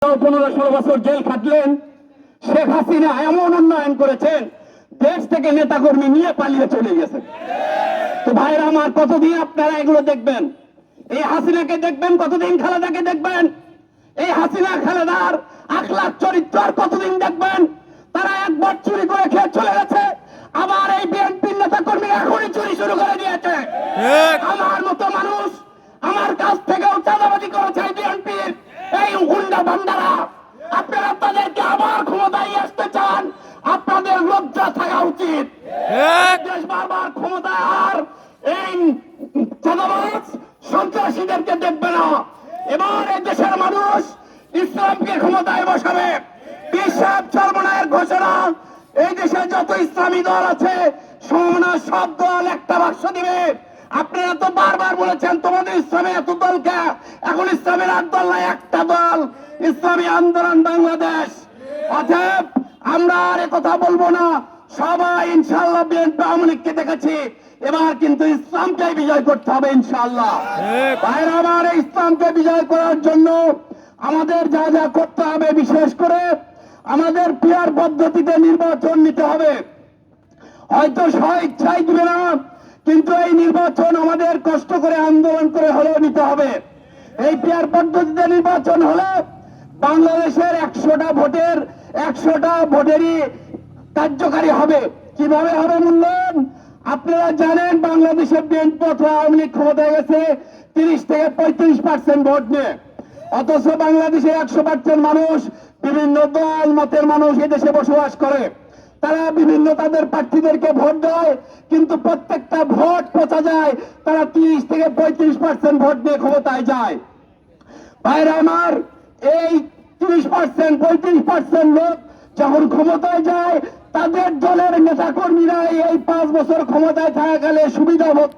15-16 বছর জেল খাটলেন। শেখ হাসিনা এমন উন্নয়ন করেছেন, দেশ থেকে নেতাকর্মী নিয়ে পালিয়ে চলে গেছে। তো ভাইরা আমার, কতদিন আপনারা এগুলো দেখবেন? এই হাসিনাকে দেখবেন, কতদিন খালেদাকে দেখবেন? এই হাসিনা খালেদার আখলাক চরিত্র আর কতদিন দেখবেন? তারা একবার চুরি করে খেয়ে চলে গেছে, আবার এই বিএনপির নেতাকর্মী এখনই চুরি শুরু করে দিয়েছে। আমার মতো মানুষ আমার কাছ থেকেও চাঁদাবাজি করেছে বিএনপির এই গুন্ডা বান্দারা। আপনারা তাদেরকে আবার ক্ষমতায় আসতে চান, আপনাদের লজ্জা থাকা উচিত। দেশ বারবার ক্ষমতায় আর এই চাঁদাবাজ সন্ত্রাসীদেরকে দেখবে না। এবার এই দেশের মানুষ ইসলামকে ক্ষমতায় বসাবে। পীর সাহেব চরমনায়ের ঘোষণা, এই দেশে যত ইসলামী দল আছে সব দল একটা বাক্স দিবে। আপনারা তো বারবার বলেছেন তোমাদের ইসলামে এত দলকে, এখন ইসলামের আর দল নাই, একটা দল, ইসলামী আন্দোলন বাংলাদেশ। অতএব আমরা আর কথা বলবো না, সবাই ইনশাআল্লাহ বিএনপি আওয়ামী লীগকে দেখেছি, এবার কিন্তু ইসলামকে বিজয় করতে হবে ইনশাআল্লাহ। ভাইরা আমার, ইসলামকে বিজয় করার জন্য আমাদের যা যা করতে হবে, বিশেষ করে আমাদের পিয়ার পদ্ধতিতে নির্বাচন নিতে হবে। হয়তো স্বইচ্ছায় দিবে না, কিন্তু এই নির্বাচন আমাদের কষ্ট করে আন্দোলন করে হলেও নিতে হবে। এই পিয়ার পদ্ধতিতে নির্বাচন হলে বাংলাদেশের 100টা ভোটেরই কার্যকারী হবে। কিভাবে হবে মূল্যায়ন? আপনারা জানেন, বাংলাদেশের বিএনপি অথবা আওয়ামী লীগ ক্ষমতায় গেছে 30 থেকে 35% ভোট নিয়ে, অথচ বাংলাদেশে 100% মানুষ, বিভিন্ন দল মতের মানুষ এদেশে বসবাস করে। তারা বিভিন্ন তাদের প্রার্থীদেরকে ভোট দেয়, কিন্তু প্রত্যেকটা ভোট পচা যায়। তারা 30 থেকে 35% ভোট দিয়ে ক্ষমতায় যায়। ভাইরা আমার, এই 30% 35% লোক যখন ক্ষমতায় যায়, তাদের দলের নেতাকর্মীরা এই 5 বছর ক্ষমতায় থাকাকালে সুবিধা ভোগ